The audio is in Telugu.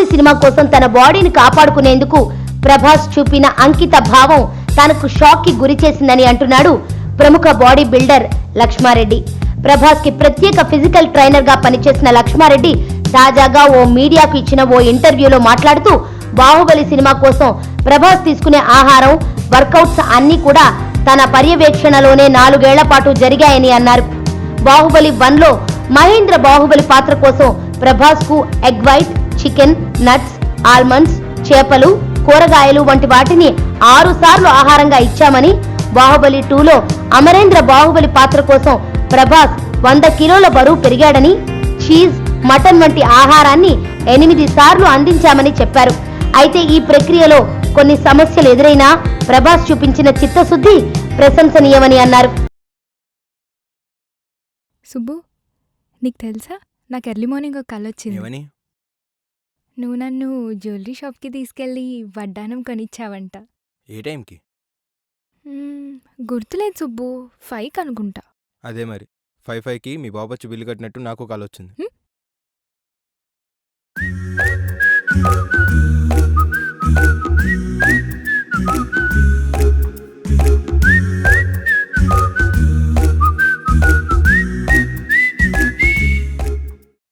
బాహుబలి సినిమా కోసం తన బాడీని కాపాడుకునేందుకు ప్రభాస్ చూపిన అంకిత భావం తనకు షాక్ కి గురి చేసిందని అంటున్నాడు ప్రముఖ బాడీ బిల్డర్ లక్ష్మారెడ్డి. ప్రభాస్ కి ప్రత్యేక ఫిజికల్ ట్రైనర్ గా పనిచేసిన లక్ష్మారెడ్డి తాజాగా ఓ మీడియాకు ఇచ్చిన ఓ ఇంటర్వ్యూలో మాట్లాడుతూ బాహుబలి సినిమా కోసం ప్రభాస్ తీసుకునే ఆహారం, వర్కౌట్స్ అన్ని కూడా తన పర్యవేక్షణలోనే 4 ఏళ్ల పాటు జరిగాయని అన్నారు. బాహుబలి 1లో మహేంద్ర బాహుబలి పాత్ర కోసం ప్రభాస్ కు egg white, chicken, nuts, almonds, చేపలు, కూరగాయలు వంటి వాటిని 6 సార్లు ఆహారంగా ఇచ్చామని, బాహుబలి 2లో అమరేంద్ర బాహుబలి పాత్ర కోసం ప్రభాస్ 100 కిలోల బరువు పెరిగాడని, చీజ్, మటన్ వంటి ఆహారాన్ని 8 సార్లు అందించామని చెప్పారు. అయితే ఈ ప్రక్రియలో కొన్ని సమస్యలు ఎదురైనా ప్రభాస్ చూపించిన చిత్తశుద్ధి ప్రశంసనీయమని అన్నారు. సుబ్బు, నీకు తెలుసా, నాకు ఎర్లీ మార్నింగ్ ఒక కల వచ్చింది. ఏమని? నువ్వు నన్ను జ్యువెలరీ షాప్కి తీసుకెళ్ళి వడ్డానం కొనిచ్చావంట. ఏ టైంకి? గుర్తులేదు సుబ్బు, 5 అనుకుంటా. అదే మరి 5:05కి మీ బాబొచ్చి బిల్లు కట్టినట్టు నాకు కాల్ వచ్చింది.